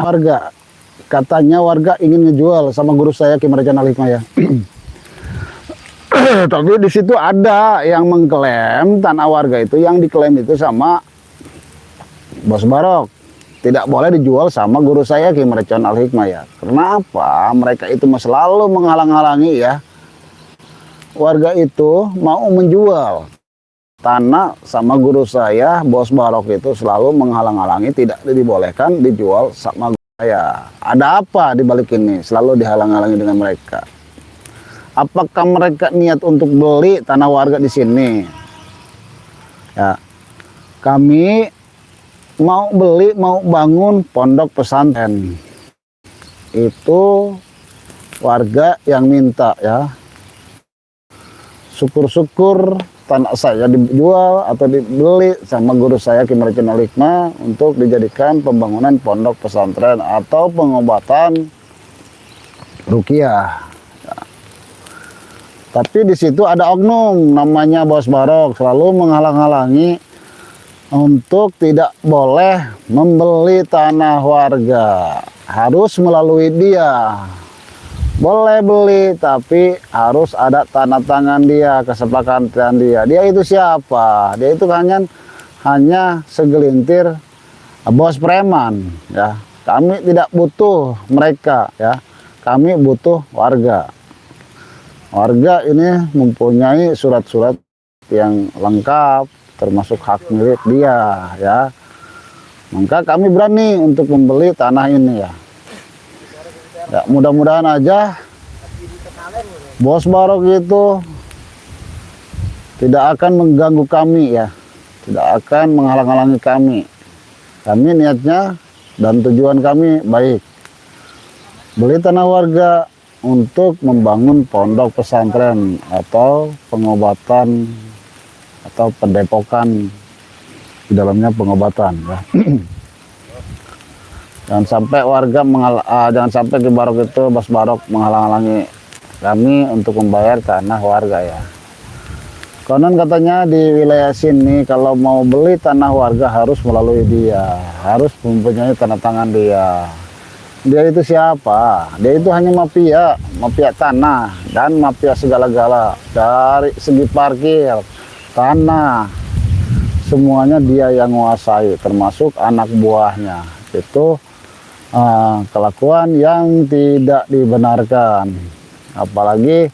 warga. Katanya warga ingin ngejual sama guru saya Ki Marjan Al Hikmah ya. Tapi di situ ada yang mengklaim tanah warga itu, yang diklaim itu sama Bos Barok. Tidak boleh dijual sama guru saya Ki Marjan Al Hikmah ya. Kenapa? Mereka itu selalu menghalang-halangi ya. Warga itu mau menjual tanah sama guru saya, Bos Barok itu selalu menghalang-halangi, tidak dibolehkan dijual sama guru saya. Ada apa di balik ini? Selalu dihalang-halangi dengan mereka. Apakah mereka niat untuk beli tanah warga di sini? Ya, kami mau beli, mau bangun pondok pesantren. Itu warga yang minta ya. Syukur-syukur tanah saya dijual atau dibeli sama guru saya Ki Marjan Al Hikmah untuk dijadikan pembangunan pondok pesantren atau pengobatan ruqyah. Ya. Tapi di situ ada oknum namanya Bos Barok selalu menghalang-halangi untuk tidak boleh membeli tanah warga, harus melalui dia. Boleh beli, tapi harus ada tanda tangan dia, kesepakatan dia. Dia itu siapa? Dia itu hanya segelintir bos preman, ya. Kami tidak butuh mereka, ya. Kami butuh warga. Warga ini mempunyai surat-surat yang lengkap, termasuk hak milik dia, ya. Maka kami berani untuk membeli tanah ini, ya. Ya, mudah-mudahan aja Bos Barok itu tidak akan mengganggu kami ya, tidak akan menghalang-halangi kami. Kami niatnya dan tujuan kami baik. Beli tanah warga untuk membangun pondok pesantren atau pengobatan atau pendepokan, di dalamnya pengobatan ya. Jangan sampai warga jangan sampai Ki Barok itu, Bos Barok menghalang-halangi kami untuk membayar tanah warga ya. Konon katanya di wilayah sini kalau mau beli tanah warga harus melalui dia, harus mempunyai tanda tangan dia. Dia itu siapa? Dia itu hanya mafia tanah dan mafia segala-gala. Dari segi parkir, tanah, semuanya dia yang menguasai, termasuk anak buahnya. Itu kelakuan yang tidak dibenarkan, apalagi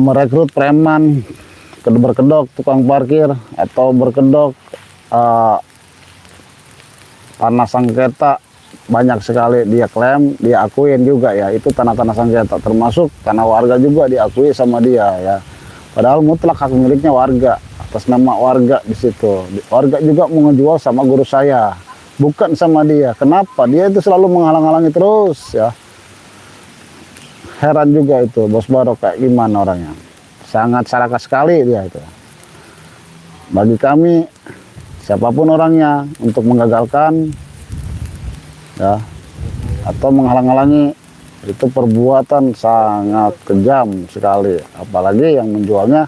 merekrut preman berkedok tukang parkir atau berkedok tanah sengketa. Banyak sekali dia klaim, dia akuin juga ya, itu tanah-tanah sengketa, termasuk tanah warga juga diakui sama dia ya, padahal mutlak hak miliknya warga, atas nama warga. Di situ warga juga menjual sama guru saya, bukan sama dia. Kenapa? Dia itu selalu menghalang-halangi terus ya. Heran juga itu Bos Barok kayak gimana orangnya. Sangat serakah sekali dia itu. Bagi kami, siapapun orangnya, untuk menggagalkan ya atau menghalang-halangi, itu perbuatan sangat kejam sekali. Apalagi yang menjualnya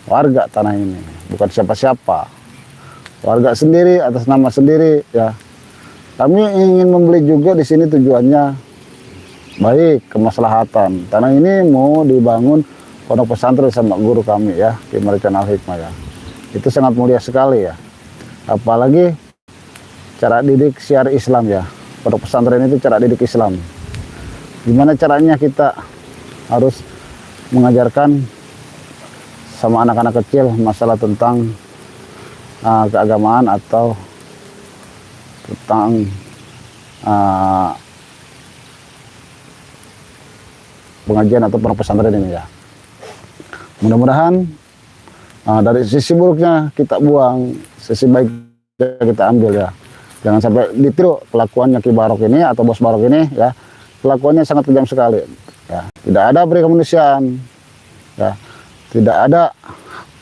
warga tanah ini, bukan siapa-siapa. Warga sendiri atas nama sendiri ya. Kami ingin membeli juga di sini, tujuannya baik, kemaslahatan. Tanah ini mau dibangun pondok pesantren sama guru kami ya, Ki Marjan Al Hikmah ya. Itu sangat mulia sekali ya. Apalagi cara didik syiar Islam ya. Pondok pesantren itu cara didik Islam. Gimana caranya kita harus mengajarkan sama anak-anak kecil masalah tentang keagamaan atau tentang pengajian atau pondok pesantren ini ya. Mudah-mudahan dari sisi buruknya kita buang, sisi baiknya kita ambil ya. Jangan sampai ditiru kelakuannya Ki Barok ini atau Bos Barok ini ya. Kelakuannya sangat kejam sekali ya. Tidak ada peri kemanusiaan ya. Tidak ada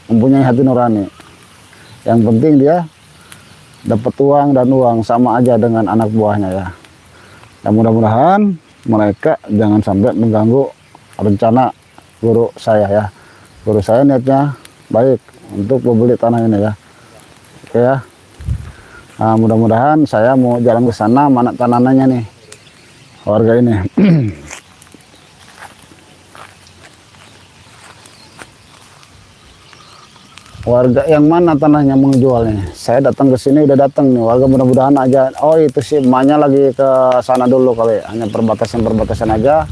mempunyai hati nurani. Yang penting dia dapat uang, dan uang sama aja dengan anak buahnya ya. Dan mudah-mudahan mereka jangan sampai mengganggu rencana guru saya ya. Guru saya niatnya baik untuk membeli tanah ini ya. Oke ya. Nah, mudah-mudahan saya mau jalan ke sana, mana tanahnya nih warga ini. Warga yang mana tanahnya mau jualnya? Saya datang ke sini, udah datang nih warga, mudah-mudahan aja. Oh itu sih emaknya lagi ke sana dulu kali, hanya perbatasan aja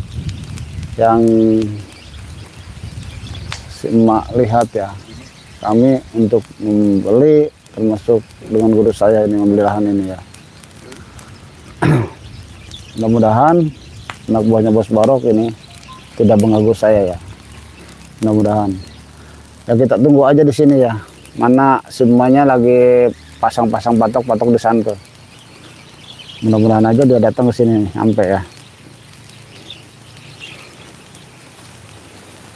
yang si emak lihat ya. Kami untuk membeli, termasuk dengan guru saya ini membeli lahan ini ya. Mudah-mudahan anak buahnya Bos Barok ini tidak mengganggu saya ya. Mudah-mudahan. Ya kita tunggu aja di sini ya. Mana semuanya lagi pasang-pasang patok-patok di sana tuh. Mudah-mudahan aja dia datang ke sini sampai ya.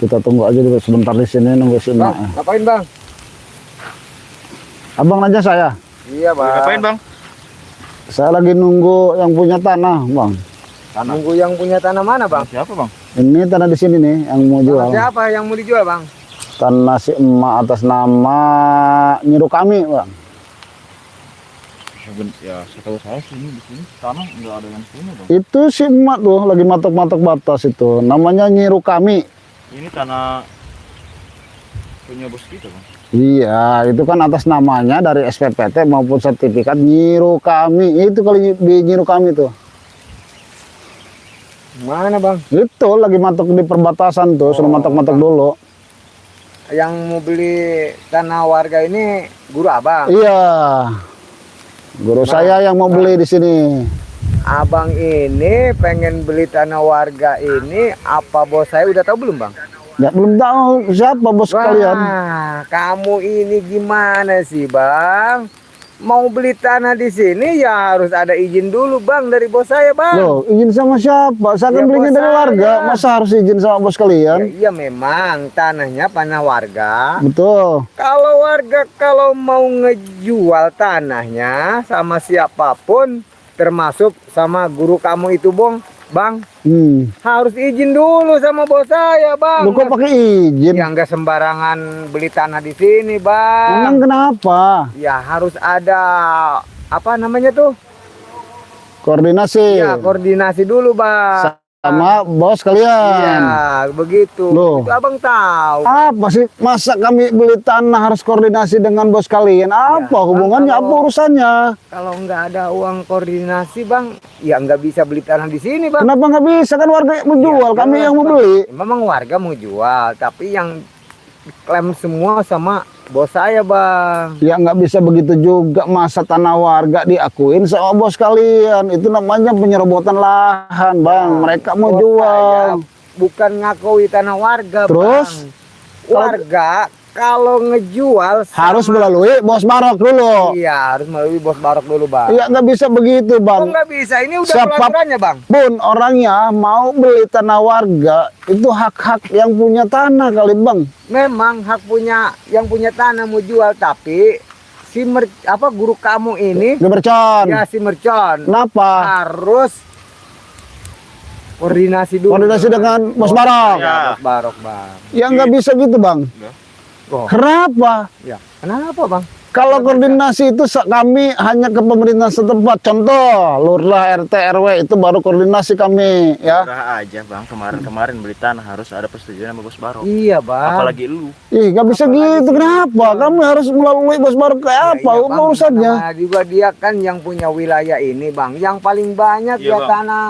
Kita tunggu aja dulu sebentar di sini nunggu si emak. Bang, ngapain bang? Abang aja saya. Iya bang. Ngapain bang? Saya lagi nunggu yang punya tanah, bang. Tanah. Nunggu yang punya tanah mana bang? Siapa bang? Ini tanah di sini nih yang mau jual. Tanah siapa yang mau dijual bang? Tanah si emak atas nama nyiru kami, bang. Ya setahu saya sini di sini tanah nggak ada yang punya bang. Itu si emak tuh lagi matok-matok batas itu. Namanya nyiru kami. Ini tanah punya bos kita bang. Iya, itu kan atas namanya dari SPPT maupun sertifikat nyiru kami. Itu kali di nyiru kami tuh. Mana bang? Itu lagi matok di perbatasan tuh, suruh matok-matok dulu. Yang mau beli tanah warga ini guru abang. Iya. Guru saya yang mau beli di sini. Abang ini pengen beli tanah warga ini, apa bos saya udah tahu belum bang? Ya belum tahu siapa bos kalian. Wah, kamu ini gimana sih bang? Mau beli tanah di sini ya harus ada izin dulu bang dari bos saya bang. Loh, izin sama siapa? Saya kan Ya, belinya bos dari warga. saya. Masa harus izin sama bos Ya, kalian? iya memang tanahnya tanah warga. Betul. Kalau warga kalau mau ngejual tanahnya sama siapapun, termasuk sama guru kamu itu bang, harus izin dulu sama bos saya bang. Lu kok pakai izin? Ya nggak sembarangan beli tanah di sini bang. Emang kenapa? Ya harus ada apa namanya tuh? Koordinasi Ya koordinasi dulu bang. sama bos kalian. Iya begitu. Loh. Itu abang tahu. Apa sih? Masa kami beli tanah harus koordinasi dengan bos kalian? Apa hubungannya? kalau- Apa urusannya? Kalau nggak ada uang koordinasi bang, ya nggak bisa beli tanah di sini bang. Kenapa nggak bisa? Kan warga yang mau jual, Ya, kami jelas, yang mau Bang. beli. Memang warga mau jual, tapi yang klaim semua sama bos saya bang. Ya nggak bisa begitu juga, masa tanah warga diakuin sama bos kalian. Itu namanya penyerobotan lahan, bang. Mereka mau Bos jual. saya bukan ngakui tanah warga Terus? bang. Warga kalau ngejual Harus sama- melalui bos Barok dulu. Iya harus melalui bos Barok dulu bang. Ya nggak bisa begitu, Oh bang. nggak bisa, ini udah Siapa- peraturannya bang. Pun orangnya mau beli tanah warga, itu hak-hak yang punya tanah kali, bang. Memang hak punya yang punya tanah mau jual, tapi si guru kamu ini Di Mercon. ya si mercon Kenapa? harus koordinasi dulu. Koordinasi dengan bos Barok. Ya, bos Barok bang. Ya nggak bisa gitu, bang. Oh, Kenapa? ya. Kenapa bang? Kalau koordinasi itu kami hanya ke pemerintah setempat. Contoh, lurah, RT, RW itu baru koordinasi kami, ya. Udah aja bang, kemarin beli tanah harus ada persetujuan sama bos Barok. Iya bang. Apalagi lu. Ih, nggak bisa gitu. Kenapa? Kami harus melalui bos Barok kayak Ya, apa? iya, Bang. Urusannya? Nah, juga dia kan yang punya wilayah ini bang. Yang paling banyak Iya, ya Bang. tanah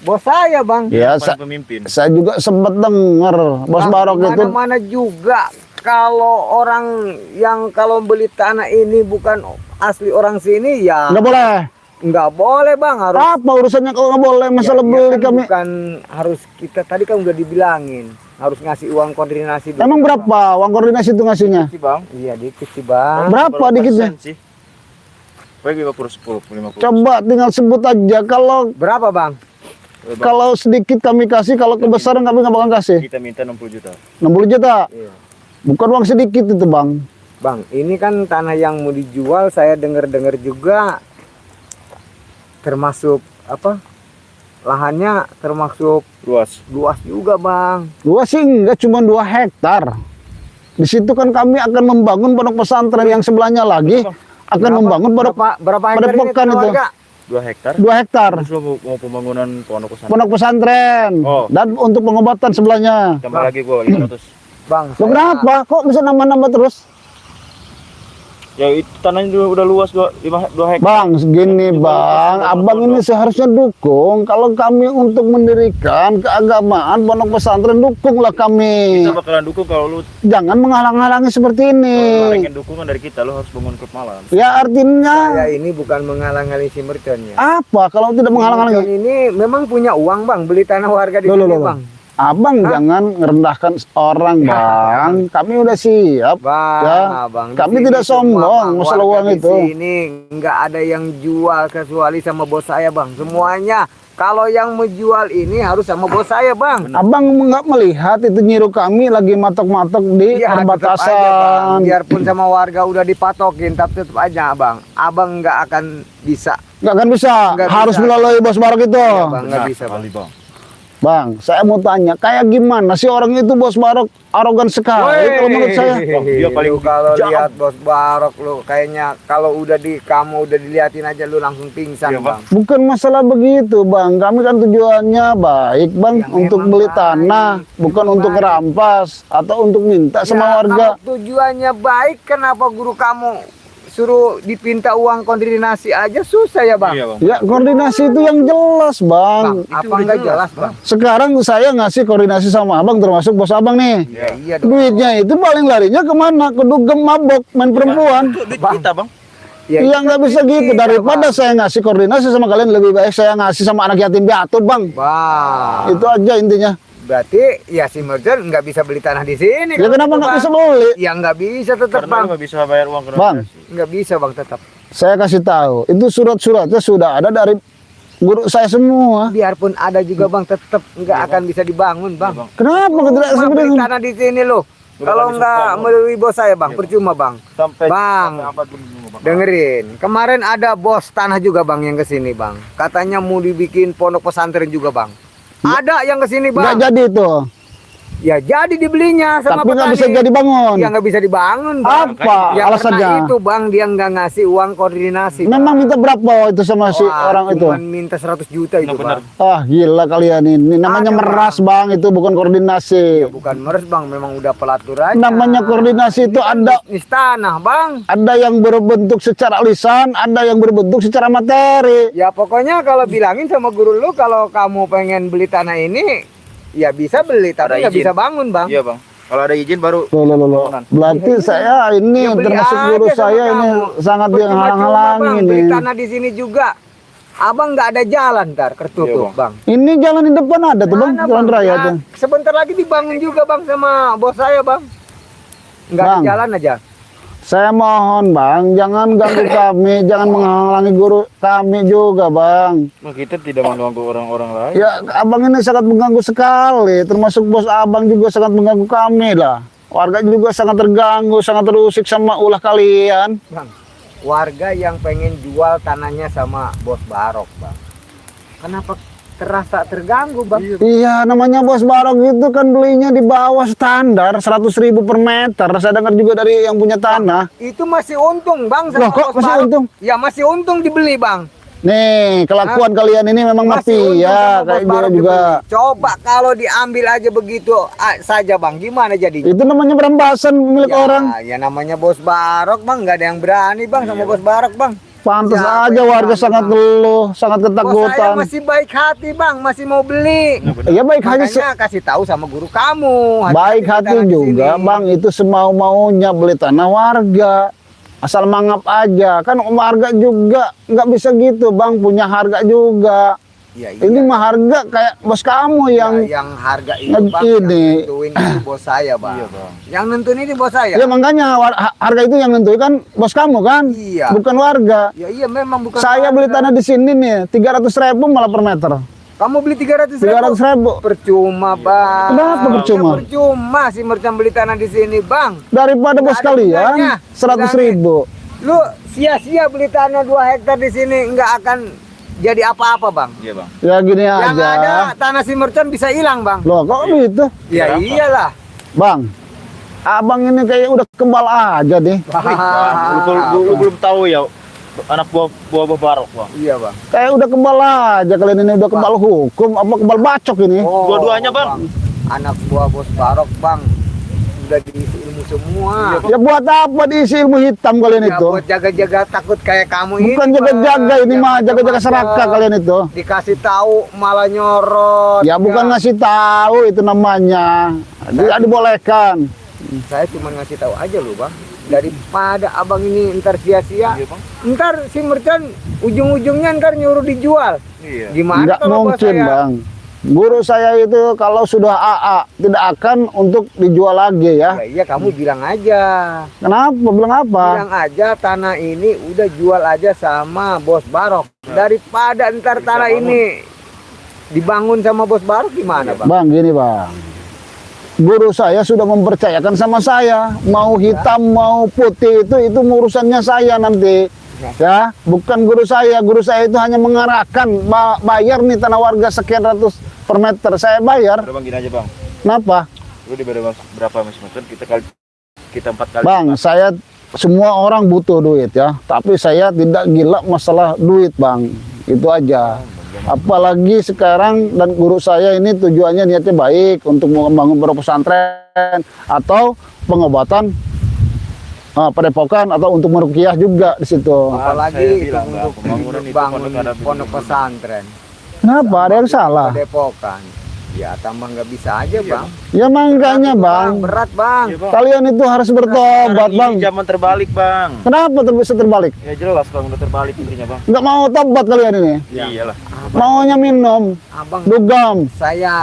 bos saya bang. Ya, Paling pemimpin. saya juga sempat dengar bos Bang, Barok itu. mana juga kalau orang yang kalau beli tanah ini bukan asli orang sini ya Nggak boleh. nggak boleh bang, harus Apa urusannya kalau nggak boleh? Masalah ya, beli kan kami. bukan harus kita tadi kan udah dibilangin harus ngasih uang koordinasi dulu. Emang berapa uang koordinasi itu ngasihnya? Sih bang. Iya dikit sih bang. Berapa dikitnya? Sih? Paling 50, 10, 50. Coba tinggal sebut aja. Berapa bang? Bang, Kalau sedikit kami kasih, kalau kebesaran kami nggak bakal kasih. kita minta 60 juta. 60 juta. Iya. Bukan uang sedikit itu, bang. Bang, ini kan tanah yang mau dijual, saya dengar-dengar juga termasuk apa? Lahannya termasuk luas juga, Bang. Luas sih enggak, cuma 2 hektar. Di situ kan kami akan membangun pondok pesantren yang sebelahnya lagi. akan membangun berapa hektar ini padepokan itu. warga? 2 hektar. 2 hektar. Terus lo mau pembangunan pondok pesantren. Pondok pesantren Oh. dan untuk pengobatan sebelahnya. Tambah lagi gua 500. Bang, Loh, kenapa? Kok bisa nambah-nambah terus? Ya itu tanahnya udah luas 2 hektar. Bang, segini bang, abang ini seharusnya dukung. Kalau kami untuk mendirikan keagamaan pondok pesantren, dukunglah kami. Kita bakalan dukung kalau lu Jangan menghalang-halangi seperti ini. pengen dukungan dari kita, lu harus bangun klub malam. Ya artinya saya ini bukan menghalang-halangi si Mercon ya. apa kalau tidak Mercon menghalang-halangi? ini memang punya uang bang, beli tanah warga di Loh, sini loh, loh. bang. Abang jangan merendahkan orang bang. Kami udah siap. Bang, Ya, abang, di kami sini tidak semua, sombong Bang, masalah warga uang di itu. Sini nggak ada yang jual kecuali sama bos saya bang. Semuanya kalau yang menjual ini harus sama bos saya bang. Abang nggak melihat itu nyiru kami lagi matok-matok di Iya, tetap aja, Bang. perbatasan. Biarpun sama warga udah dipatokin, tapi tetap aja bang. Abang nggak akan bisa. Nggak akan bisa. Nggak Harus bisa. melalui bos Barok itu. Iya, Bang, nggak bisa bang. Kali, Bang. Bang, saya mau tanya, kayak gimana sih orang itu bos Barok arogan sekali kalau menurut saya. Bang, dia paling Lu kalau jahat. lihat bos Barok lu kayaknya kalau udah kamu udah diliatin aja lu langsung pingsan Iya, bang. Bukan masalah begitu bang, kami kan tujuannya baik bang, Ya, untuk memang beli baik. tanah, bukan Memang untuk baik. rampas atau untuk minta sama Ya, warga. kalau tujuannya baik, kenapa guru kamu suruh dipinta uang koordinasi aja susah ya bang? Iya, Bang. Ya koordinasi itu yang jelas Bang, bang. apa udah enggak jelas, jelas bang? Sekarang saya ngasih koordinasi sama abang, termasuk bos abang nih. Ya, iya dong. Duitnya itu paling larinya kemana? Ke dugem mabok, main perempuan. Duit kita, Bang. Ya, Iya nggak bisa gitu. iya, Daripada Bang. saya ngasih koordinasi sama kalian, lebih baik saya ngasih sama anak yatim piatu bang. Bang, Itu aja intinya. berarti ya si Merchant nggak bisa beli tanah di sini. Ya kalau kenapa gitu, nggak Bang. bisa beli? Ya nggak bisa tetap Karena bang. lu nggak bisa bayar uang Bang. koordinasi. Nggak bisa bang tetap. Saya kasih tahu, itu surat-suratnya sudah ada dari guru saya semua. Biarpun ada juga bang, tetap nggak akan bisa dibangun bang. Bang. Kenapa tidak Cuma beli sebenarnya? tanah di sini loh. Udah Kalau kan nggak disupport, melalui bos saya bang, Iya, Bang. percuma bang. Sampai Bang. sampai apa pun belum, Bang. Dengerin, kemarin ada bos tanah juga bang yang kesini bang. Katanya mau dibikin pondok pesantren juga bang. Ada yang kesini Nggak bang. jadi itu. Ya jadi dibelinya sama Tapi nggak petani. bisa jadi bangun. Ya nggak bisa dibangun bang. Apa Ya, alasannya? karena itu bang dia nggak ngasih uang koordinasi. Memang Bang. minta berapa itu sama si Wah, orang itu? cuman minta 100 juta itu Benar. bang. Ah gila kalian ini. Namanya Ada, meras bang, itu bukan Ya koordinasi. bukan meres bang, memang udah pelaturannya. Namanya koordinasi itu ada Bisnis tanah bang. ada yang berbentuk secara lisan, ada yang berbentuk secara materi. Ya pokoknya kalau bilangin sama guru lu kalau kamu pengen beli tanah ini ya bisa beli tapi Ada nggak izin. bisa bangun bang. Iya, Bang. Kalau ada izin baru Loh. Berarti saya ini Ya, beli termasuk aja guru sama saya ini kamu. sangat Percuma-cuma, dihalang-halangi Bang, ini. beli tanah di sini juga. Abang nggak ada jalan ntar tertutup Iya, bang. Ini jalan di depan ada tuh bang, Mana, jalan Bang? raya Ya, tuh. sebentar lagi dibangun juga bang sama bos saya bang. Nggak ada Bang. jalan aja. Saya mohon bang, jangan ganggu kami, jangan menghalangi guru kami juga bang. Nah, kita tidak mengganggu orang-orang lain. Ya abang ini sangat mengganggu sekali, termasuk bos abang juga sangat mengganggu kami lah. Warga juga sangat terganggu, sangat terusik sama ulah kalian. Bang, warga yang pengen jual tanahnya sama bos Barok bang. Kenapa terasa terganggu bang? Iya, namanya bos Barok itu kan belinya di bawah standar 100.000 per meter. Saya dengar juga dari yang punya tanah. Itu masih untung bang sama Loh, kok bos masih Barok. untung? Ya masih untung dibeli bang. Nih, kelakuan kalian ini memang Masih untung mafia, sama bos kayak dia Barok juga. dibeli. Coba kalau diambil aja begitu saja bang, gimana jadinya? Itu namanya perampasan milik orang. Ya namanya bos Barok bang, nggak ada yang berani bang sama bos Barok bang. Pantas Siapa aja yang warga berani, sangat Bang? geluh, sangat Bos saya ketakutan. masih baik hati bang, masih mau beli. Iya baik hati, Makanya kasih tahu sama guru kamu. baik Hati-hati hati tanah di juga, sini. bang. Itu semau-maunya beli tanah warga. Asal mangap aja, kan warga juga nggak bisa gitu, bang. Punya harga juga. Iya, iya. Ini mah harga kayak bos kamu yang yang harga itu Nge- bang, ini. yang nentuin itu bos saya bang. Iya, Bang. Yang nentuin ini bos saya. ya makanya harga itu yang nentuin kan bos kamu kan, Iya. bukan warga. Ya iya memang bukan. Saya beli warga. tanah di sini nih 300.000 malah per meter. Kamu beli 300.000. 300.000 Percuma bang. Kenapa percuma? Ya, percuma si Merchan beli tanah di sini bang. daripada bos Nggak ada gunanya. kalian 100.000. Lu sia-sia beli tanah 2 hektar di sini nggak akan jadi apa-apa bang. Iya, Bang. Ya gini Yang aja. ada tanah si Merchan bisa hilang bang. Loh kok gitu? Ya Berapa? iyalah. Bang, Abang ini kayak udah kebal aja deh. Bang, lu belum tahu ya anak buah Barok, Bang. Iya, Bang. Kayak udah kebal aja kalian ini, udah kebal hukum apa kebal bacok ini. Oh, Dua-duanya, Bang. Anak buah Bos Barok, Bang. Udah diisi ilmu semua. Ya buat apa diisi ilmu hitam kalian Ya, itu? buat jaga-jaga takut kayak kamu ini. Bukan jaga-jaga Bang. ini mah, jaga-jaga Jangan serakah Bang. kalian itu. Dikasih tahu malah nyorot. Ya bukan ngasih tahu itu namanya. Tidak dibolehkan. Saya cuma ngasih tahu aja loh, Bang. Daripada abang ini ntar sia-sia, Iya, Bang. ntar si mercon ujung-ujungnya ntar nyuruh dijual. Iya. Gimana Enggak kalau bos mungkin, saya? Bang. Guru saya itu kalau sudah AA tidak akan untuk dijual lagi ya. Ya, iya, kamu bilang aja. Kenapa? Bilang apa? Bilang aja tanah ini udah jual aja sama Bos Barok. Daripada ntar tanah ini dibangun sama Bos Barok gimana, Bang? Bang, gini Bang. Guru saya sudah mempercayakan sama saya. Mau hitam, mau putih itu urusannya saya nanti. Ya, bukan guru saya. Guru saya itu hanya mengarahkan, bayar nih tanah warga sekian ratus per meter. Saya bayar. Udah, Bang, gini aja, Bang. Kenapa? Lu diberi berapa meter? Kita 4 kali. Bang, saya semua orang butuh duit ya. Tapi saya tidak gila masalah duit, Bang. Itu aja. Apalagi sekarang dan guru saya ini tujuannya niatnya baik untuk membangun pondok pesantren atau pengobatan padepokan atau untuk meruqyah juga di situ. Saya Apalagi bilang, Bang, untuk pembangunan itu bangun pondok ada pondok pesantren. Kenapa? Ada yang salah? Padepokan. Ya tambah nggak bisa aja, Bang. Ya makanya Bang, Berat, Bang. Iya, Bang. kalian itu harus bertobat Sekarang Bang. ini zaman terbalik, Bang. Kenapa bisa terbalik? Ya jelas, Bang, udah terbalik intinya, Bang. Nggak mau tobat kalian ini? Iyalah. Maunya minum, Abang, dugam. saya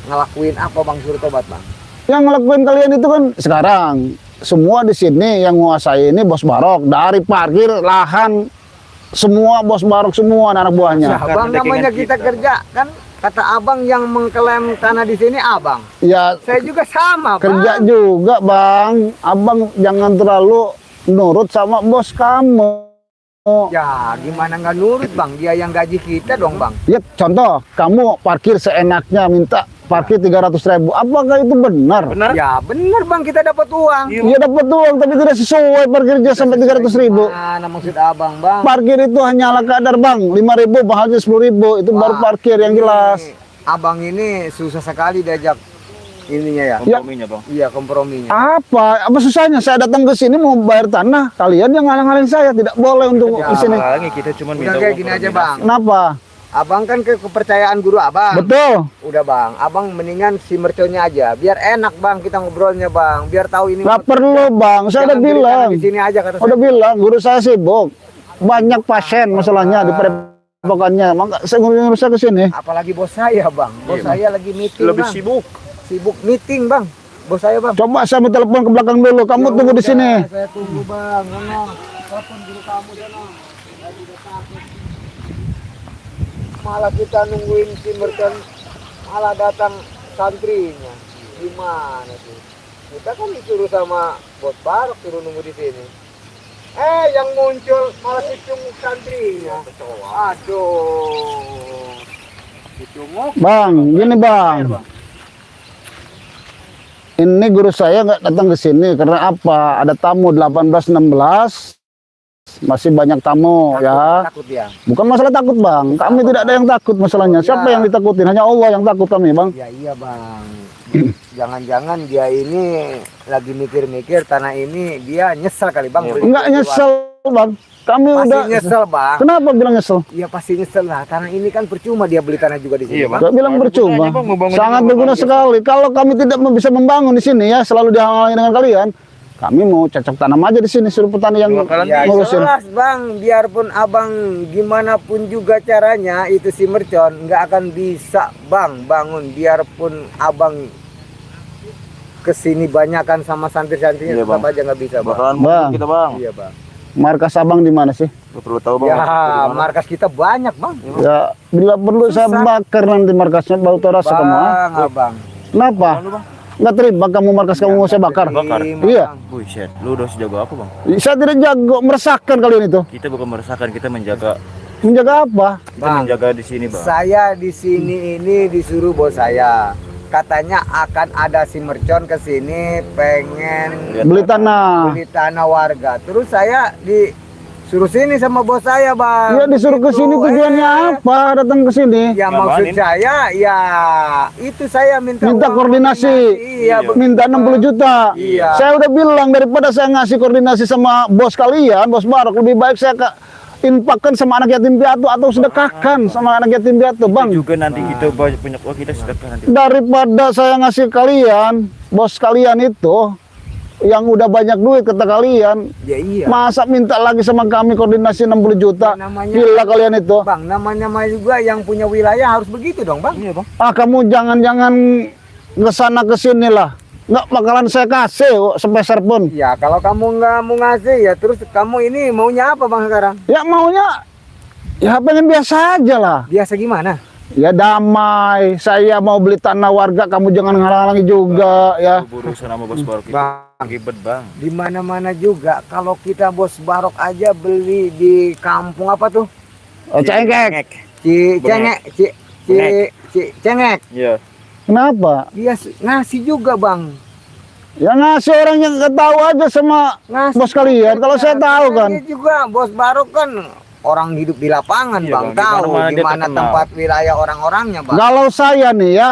ngelakuin apa, Bang, suruh tobat, Bang? Yang ngelakuin kalian itu kan sekarang semua di sini yang menguasai ini Bos Barok, dari parkir, lahan, semua Bos Barok semua anak buahnya. Ya, Bang, namanya kita kerja kan. Kata abang yang mengklaim tanah di sini abang. Ya Saya juga sama, Bang. kerja juga Bang. Abang jangan terlalu nurut sama bos kamu. Ya, gimana nggak nurut, Bang? Dia yang gaji kita dong, Bang. Ya contoh, kamu parkir seenaknya minta parkir 300.000. Apakah itu benar? Benar? Ya, bener, Bang, kita dapat uang. Dia dapat uang tapi tidak sesuai parkirnya sampai 300.000. Mana maksud abang, Bang? Parkir itu hanya ala kadar Bang, 5.000 bahalnya 10.000. Itu baru Wah, parkir yang ini jelas. Abang ini susah sekali diajak ininya ya. Komprominya, Bang. Iya, komprominya. Apa susahnya? Saya datang ke sini mau bayar tanah, kalian yang ngalang-ngalin saya, tidak boleh untuk Ya. di sini. Lagi kita cuma minta Udah kayak uang gini aja, koordinasi. Bang. Kenapa? Abang kan kepercayaan guru abang. Betul. Udah, Bang. Abang mendingan si merconnya aja. Biar enak, Bang, kita ngobrolnya, Bang. Biar tahu ini. Nggak perlu Bang, saya udah Jangan beli bilang. tanah di sini aja kata Udah saya. bilang, guru saya sibuk. Banyak pasien masalahnya di padepokannya. Maka saya ngurus ke sini. Apalagi bos saya, Bang. Bos saya lagi meeting, Lebih Bang. sibuk. Sibuk meeting, Bang. Bos saya, Bang. Coba saya mau telepon ke belakang dulu. Kamu Ya tunggu di udah, sini. Saya tunggu, Bang. Mana? Telepon guru kamu sana. Saya juga takut. Malah kita nungguin si mercon, malah datang santrinya. Gimana tuh? Kita kan disuruh sama Bos Barok suruh nunggu di sini. Yang muncul malah si cunguk santrinya. Aduh. Si cunguk. Bang, gini Bang. Ini guru saya nggak datang ke sini karena apa? Ada tamu 18-16. Masih banyak tamu ya. Takut ya. Bukan masalah takut Bang. Kami tidak ada yang takut masalahnya. Siapa yang ditakutin? Hanya Allah yang takut kami Bang. Ya iya, Bang. Jangan-jangan dia ini lagi mikir-mikir tanah ini dia nyesel kali, Bang. Iya. Enggak nyesel Bang. Kami Pasti udah nyesel, Bang. Kenapa bilang nyesel? Iya pasti nyesel lah. Tanah ini kan percuma dia beli tanah juga di sini, Iya, Bang. Gak bilang Ada percuma. gunanya, Bang, membangun Sangat juga, berguna Bang. sekali. Kalau kami tidak bisa membangun di sini ya, selalu dihalangi dengan kalian. Kami mau cocok tanam aja di sini, suruh petani yang Dua kali Ya ngurusin. jelas, Bang. Biarpun abang gimana pun juga caranya itu si mercon nggak akan bisa, Bang, bangun. Biarpun abang kesini banyakan sama santri-santrinya Iya, tetap Bang. aja nggak bisa, Bang. Bakalan Bang. mundur kita, Bang. Iya, Bang. Markas abang di mana sih? Gak perlu tahu, Bang. Ya, Dari mana. markas kita banyak, Bang. Ya, bila perlu saya Susah. bakar nanti markasnya bau toras kamu. ah. Bang, abang. Kenapa? Lalu, Bang. Nggak terima kamu markas kamu mau saya bakar? Bakar? Terima, Iya. Bang. Buset, lu udah sejago apa, Bang? Saya tidak jago meresahkan kalian itu. Kita bukan meresahkan, kita menjaga Menjaga apa? kita Bang. menjaga di sini, Bang. Saya di sini ini disuruh bos saya katanya akan ada si mercon ke sini pengen Beli tanah. warga. Terus saya disuruh sini sama bos saya, Bang. Ya disuruh ke Gitu. sini tujuannya apa? Datang ke sini. Ya maksud Ngapain? saya ya itu saya minta uang Koordinasi. Iya, Minta 60 juta. Iya. Saya udah bilang daripada saya ngasih koordinasi sama bos kalian, bos Barok, lebih baik saya infakkan sama anak yatim piatu atau sedekahkan sama anak yatim piatu, Bang. Juga nanti kita punya uang kita sedekah nanti. Daripada saya ngasih kalian, bos kalian itu yang udah banyak duit kata kalian, Ya iya. masa minta lagi sama kami koordinasi 60 juta? Namanya- Gila kalian itu. Bang, namanya juga yang punya wilayah harus begitu dong, Bang. Iya, Bang. Ah, kamu jangan-jangan kesana kesini lah. Nggak bakalan saya kasih kok, sepeser pun. Ya, kalau kamu nggak mau ngasih ya terus kamu ini maunya apa, Bang, sekarang? Ya maunya, ya pengen biasa aja lah. Biasa gimana? Ya damai, saya mau beli tanah warga, kamu jangan ngalang-halangi juga ya. Berurusan sama bos Barok itu Bang, ribet, Bang. di mana-mana juga kalau kita bos Barok aja beli di kampung apa tuh? Cengkek. Cengek, Cengek. Iya. Kenapa? Dia ngasih juga, Bang. Ya ngasih orang yang nggak tahu aja sama Ngasih bos kalian. Kalau saya tahu kan. Dia juga bos Barok kan orang hidup di lapangan, Iya, Bang. Bang. Di Tahu mana-mana di dia mana terkenal. tempat wilayah orang-orangnya, Bang. Kalau saya nih ya,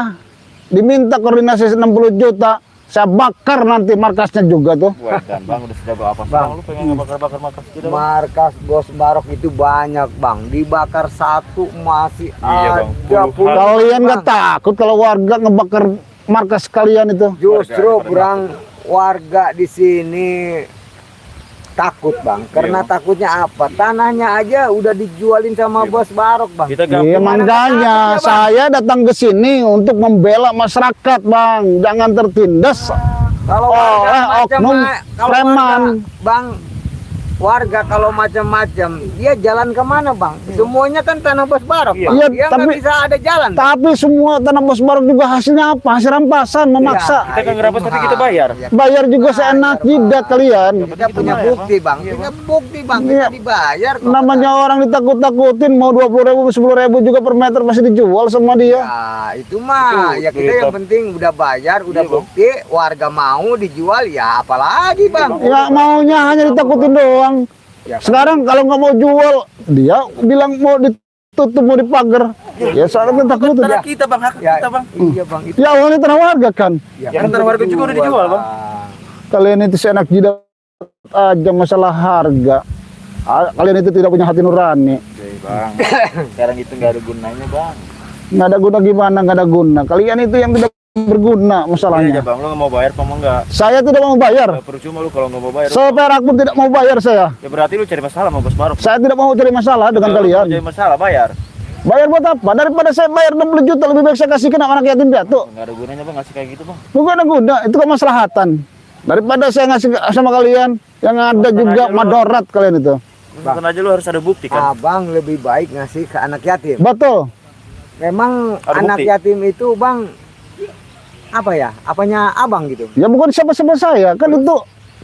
diminta koordinasi 60 juta, saya bakar nanti markasnya juga tuh. Wah, dan Bang udah sudah apa sih, Bang. Bang? Lu pengen ngebakar-bakar markas kita, Bang? Markas bos Barok itu banyak, Bang. Dibakar satu masih Iya, Bang. ada Puluhan. puluhan, Kalian nggak Bang. takut kalau warga ngebakar markas kalian itu? Justru Warga, berang warga di sini takut, Bang. Karena Iya, Bang. takutnya apa? Tanahnya aja udah dijualin sama Iya, bos Barok, Bang. Kita Iya gabung. makanya takutnya, Bang? saya datang ke sini untuk membela masyarakat, Bang. Jangan tertindas. Kalau oknum preman. Bang, warga kalau macam-macam, dia jalan kemana, Bang? Semuanya kan tanah bos Barok, Bang. Iya, Dia nggak tapi- bisa ada jalan. Tapi semua tanah bos Barok juga hasilnya apa? Hasil rampasan, memaksa. Kita kan ngerampas tapi kita bayar. Ya, Bayar juga seenak jidat kalian. kita punya bayar, bukti, Bang. Iya, Punya bukti, Bang. Iya. Kita dibayar kok. Namanya orang ditakut-takutin, mau 20.000, 10.000 juga per meter pasti dijual sama dia. Ya, itu mah. Itu, Ya kita itu. yang penting udah bayar, udah Iya, Bang. bukti, warga mau dijual, ya apalagi, Bang. Ya maunya hanya ditakutin doang. Ya, Sekarang kalau nggak mau jual, dia bilang mau ditutup, mau dipagar. Ya soalnya kita takut. Tanah kita, Bang. Hak Ya, kita, Bang. iya, Bang. Itu Ya awalnya tanah warga kan. Yang tanah warga juga udah dijual, Bang. Kalian itu seenak jidat aja masalah harga. Kalian itu tidak punya hati nurani. Oke, Bang. Sekarang itu nggak ada gunanya, Bang. Nggak ada guna gimana, nggak ada guna. Kalian itu yang tidak berguna Iya, masalahnya. Bang. Lu nggak mau bayar apa enggak? Saya tidak mau bayar. Percuma lu kalau nggak mau bayar. Seperak pun tidak mau bayar saya. Ya berarti lu cari masalah sama bos Barok. Saya tidak mau cari masalah dengan Kalau lu kalian. mau cari masalah, bayar. Bayar buat apa? Daripada saya bayar 60 juta, lebih baik saya kasihkan anak yatim piatu. Nggak ada gunanya, Bang, ngasih kayak gitu, Bang. Bukan ada guna, itu kemaslahatan. Daripada saya ngasih sama kalian, yang ada Bukan juga aja lu. madorat kalian itu. Bukan aja lu harus ada bukti kan. Abang lebih baik ngasih ke anak yatim. Betul. Memang Ada anak bukti. yatim itu, Bang, apa ya? Apanya abang gitu? Ya bukan siapa-siapa saya, kan itu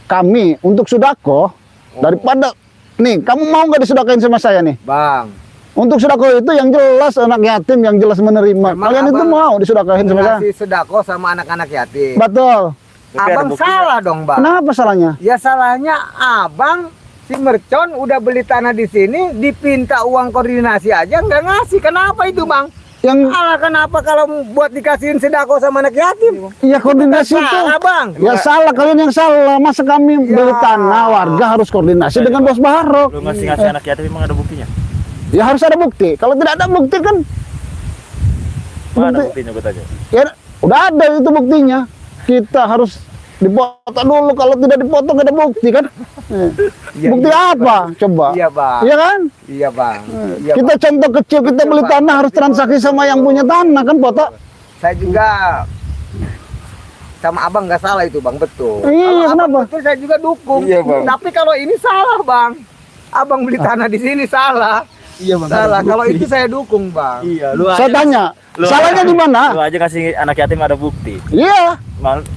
kami untuk sudako. Daripada nih, kamu mau nggak disudakain sama saya nih? Bang, Untuk sudako itu yang jelas anak yatim yang jelas menerima. Memang Kalian itu abang mau disudakain sama saya? ngasih sedekah sama anak-anak yatim. Betul. Tapi ada Abang buktinya. salah dong, Bang. Kenapa salahnya? Ya salahnya abang si mercon udah beli tanah di sini, dipinta uang koordinasi aja nggak ngasih. Kenapa itu, Bang? Yang Alah, kenapa kalau buat dikasihin sedekah sama anak yatim? ya koordinasi itu. Salah, Bang. Ya salah, kalian yang salah. Masa kami beli tanah warga harus koordinasi dengan bos Barok? Lu ngasih anak yatim emang ada buktinya? Ya harus ada bukti. Kalau tidak ada bukti kan, Mana Bukti. buktinya gue tanya? ya udah ada itu buktinya. Kita harus dipoto dulu. Kalau tidak dipoto nggak ada bukti kan? Iya, Bukti iya, apa? Coba. Iya, Bang. Iya kan? Iya, Bang. Iya, Kita Bang. contoh kecil, kita beli Bang. tanah harus transaksi sama yang punya tanah kan, foto? Saya juga sama abang nggak salah itu, Bang, betul. Iya, Kalau abang kenapa? betul saya juga dukung. Iya, Bang. Tapi kalau ini salah, Bang. Abang beli tanah di sini salah. Iya bang. Salah. Kalau itu saya dukung bang. Iya, lu Saya aja. tanya, Lu salahnya aja- di mana? Lu aja kasih anak yatim ada bukti. Iya,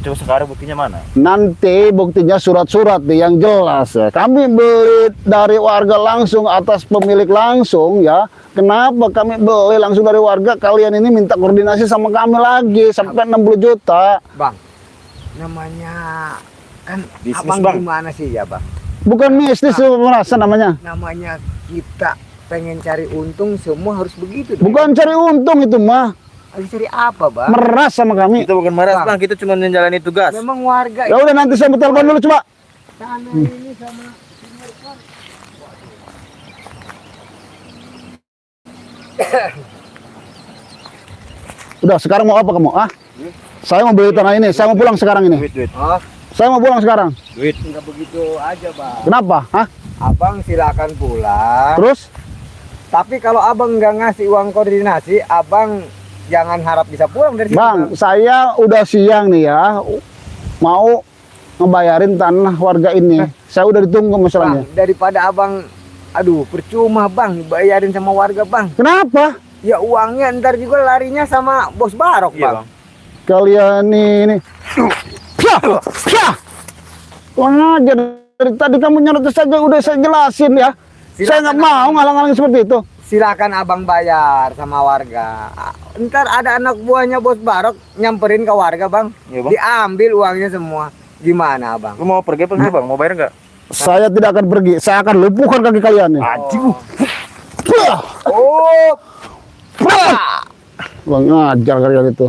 Coba sekarang buktinya mana? nanti buktinya surat-surat nih yang jelas ya. Kami beli dari warga langsung atas pemilik langsung ya. Kenapa kami beli langsung dari warga? Kalian ini minta koordinasi sama kami lagi sampai 60 juta. Bang, namanya kan Bisnis, abang Bang. gimana sih ya bang? Bukan bisnis merasa namanya. Namanya kita pengen cari untung semua harus begitu. dong. Bukan cari untung itu mah. Harus cari apa bang? Meras sama kami. Itu bukan marah Bang. bang, kita cuma menjalani tugas. Memang warga Ya udah nanti saya telepon dulu coba. tanah ini sama Udah sekarang mau apa kamu? Saya mau beli tanah ini. Saya mau pulang sekarang ini. Duit. Oh, Saya mau pulang sekarang. Duit. nggak begitu aja bang. Kenapa? Hah? Abang silakan pulang. Terus? Tapi kalau abang nggak ngasih uang koordinasi, abang jangan harap bisa pulang dari sini. Bang, saya udah siang nih ya. Mau ngebayarin tanah warga ini. Saya udah ditunggu masalahnya. Bang, daripada abang, aduh percuma bang, bayarin sama warga bang. Kenapa? Ya uangnya ntar juga larinya sama bos Barok Iya bang. bang. Kalian ini. Syah! Syah! Kurang ajar. Dari tadi kamu nyerot saja udah saya jelasin ya. Saya nggak mau ngalang-ngalang seperti itu. Silakan abang bayar sama warga. Ntar ada anak buahnya bos Barok nyamperin ke warga bang. Iya bang. Diambil uangnya semua. Gimana abang? Lu mau pergi apa enggak bang? Mau bayar nggak? Saya tidak akan pergi. Saya akan lumpuhkan kaki kalian nih. Aduh. Oh, Bang ngajar kalian itu.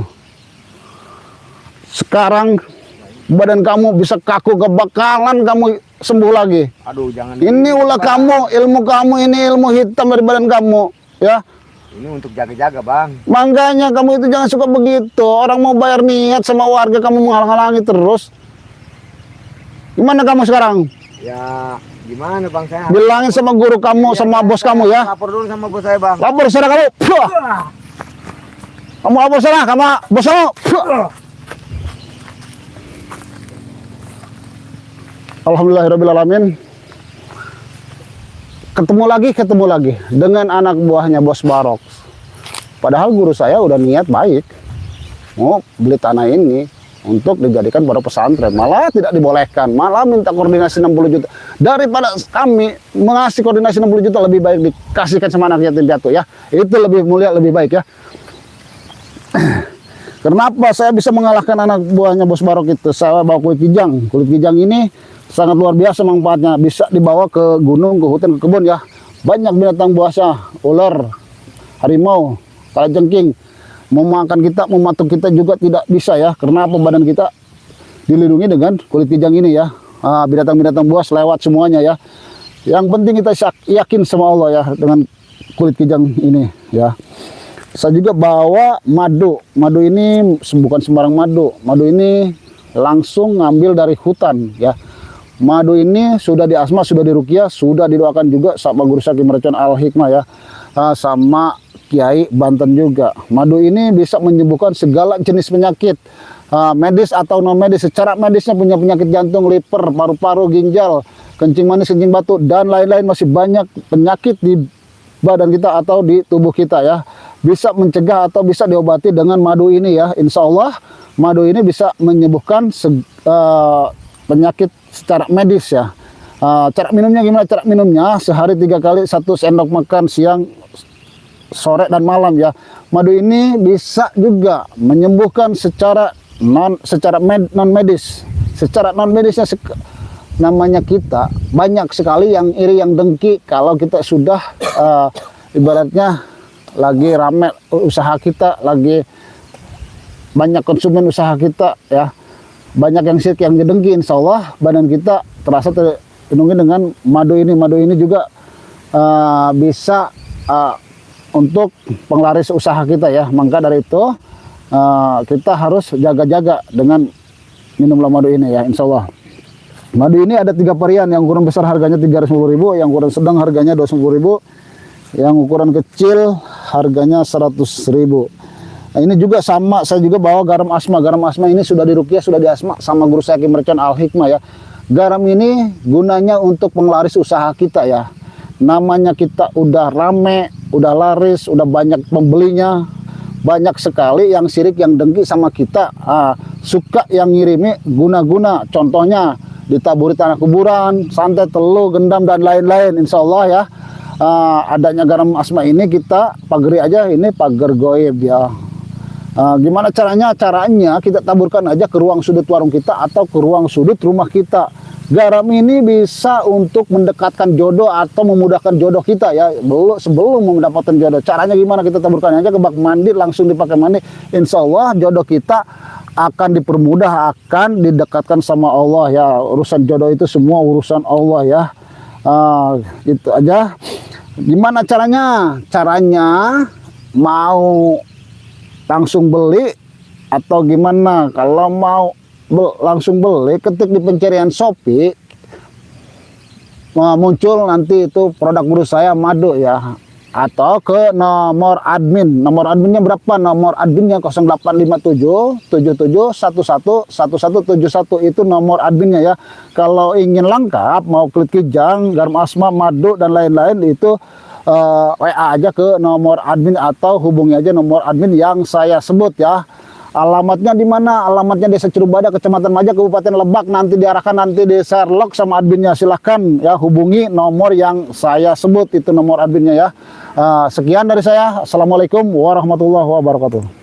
Sekarang badan kamu bisa kaku, kebakalan kamu sembuh lagi. aduh jangan. Ini ulah kamu, ilmu kamu ini ilmu hitam dari badan kamu, ya. Ini untuk jaga-jaga bang. Makanya kamu itu jangan suka begitu. Orang mau bayar niat sama warga kamu menghalang-halangi terus. Gimana kamu sekarang? Ya gimana bang saya? Bilangin sama guru kamu, sama bos kamu ya. Lapor dulu sama bos saya bang. Lapor sana kamu. Puh. Kamu lapor sana sama bos kamu. Puh. Alhamdulillahirrabbilalamin. Ketemu lagi dengan anak buahnya bos Barok. Padahal guru saya udah niat baik mau beli tanah ini untuk dijadikan pondok pesantren, malah tidak dibolehkan, malah minta koordinasi 60 juta. Daripada kami mengasih koordinasi 60 juta, lebih baik dikasihkan sama anak yatim piatu ya. Itu lebih mulia, lebih baik ya. Kenapa saya bisa mengalahkan anak buahnya bos Barok itu? Saya bawa kulit kijang. Kulit kijang ini sangat luar biasa manfaatnya. Bisa dibawa ke gunung, ke hutan, ke kebun ya. Banyak binatang buasa, ular, harimau, kalajengking. Mau makan kita, mau matuk kita juga tidak bisa ya. Karena apa? Badan kita dilindungi dengan kulit kijang ini ya. Binatang-binatang buas lewat semuanya ya. Yang penting kita yakin sama Allah ya dengan kulit kijang ini ya. Saya juga bawa madu. Madu ini bukan sembarang madu. Madu ini langsung ngambil dari hutan ya. Madu ini sudah diasma, sudah diruqyah, sudah didoakan juga sama Guru Syakir Mercon Al-Hikmah ya. Sama Kiai Banten juga. Madu ini bisa menyembuhkan segala jenis penyakit medis atau non medis. Secara medisnya punya penyakit jantung, liver, paru-paru, ginjal, kencing manis, kencing batu dan lain-lain. Masih banyak penyakit di badan kita atau di tubuh kita ya. Bisa mencegah atau bisa diobati dengan madu ini ya. Insya Allah madu ini bisa menyembuhkan penyakit secara medis ya. Cara minumnya gimana? Cara minumnya sehari 3 kali, 1 sendok makan siang, sore dan malam ya. Madu ini bisa juga menyembuhkan secara non medis. Secara non medisnya namanya kita banyak sekali yang iri, yang dengki kalau kita sudah ibaratnya lagi rame usaha kita, lagi banyak konsumen usaha kita ya. Banyak yang sirik, yang dengki, insya Allah badan kita terasa terlindungi dengan madu ini. Madu ini juga bisa untuk penglaris usaha kita ya. Maka dari itu kita harus jaga-jaga dengan minumlah madu ini ya, insya Allah. Madu ini ada 3 varian. Yang ukuran besar harganya 350.000, yang ukuran sedang harganya 250.000, yang ukuran kecil harganya 100.000. Nah, ini juga sama, saya juga bawa garam asma. Garam asma ini sudah diruqyah, sudah diasma sama Guru Syakir Mercon Al-Hikmah ya. Garam ini gunanya untuk penglaris usaha kita ya. namanya kita udah rame, udah laris, udah banyak pembelinya, banyak sekali yang sirik, yang dengki sama kita, suka yang ngirimi guna-guna, contohnya ditaburi tanah kuburan, santet, telu, gendam, dan lain-lain. Insya Allah ya, adanya garam asma ini kita pagari aja, ini pagar goib ya. Gimana caranya? Caranya kita taburkan aja ke ruang sudut warung kita atau ke ruang sudut rumah kita. Garam ini bisa untuk mendekatkan jodoh atau memudahkan jodoh kita ya, sebelum mendapatkan jodoh. Caranya gimana? Kita taburkan aja ke bak mandi, langsung dipakai mandi. Insya Allah jodoh kita akan dipermudah, akan didekatkan sama Allah ya. Urusan jodoh itu semua urusan Allah ya. Itu aja. Gimana caranya? Caranya mau langsung beli atau gimana? Kalau mau langsung beli, ketik di pencarian Shopee, muncul nanti itu produk guru saya Madu ya, atau ke nomor admin. Nomor adminnya berapa? Nomor adminnya 0857 7711 1171, itu nomor adminnya ya. Kalau ingin lengkap, mau klik kijang, garam asma, madu, dan lain-lain, itu WA aja ke nomor admin atau hubungi aja nomor admin yang saya sebut ya. Alamatnya di mana? Alamatnya Desa Curubada, Kecamatan Majak, Kabupaten Lebak. Nanti diarahkan, nanti di Sherlock sama adminnya. Silahkan ya, hubungi nomor yang saya sebut, itu nomor adminnya ya. Sekian dari saya. Assalamualaikum warahmatullahi wabarakatuh.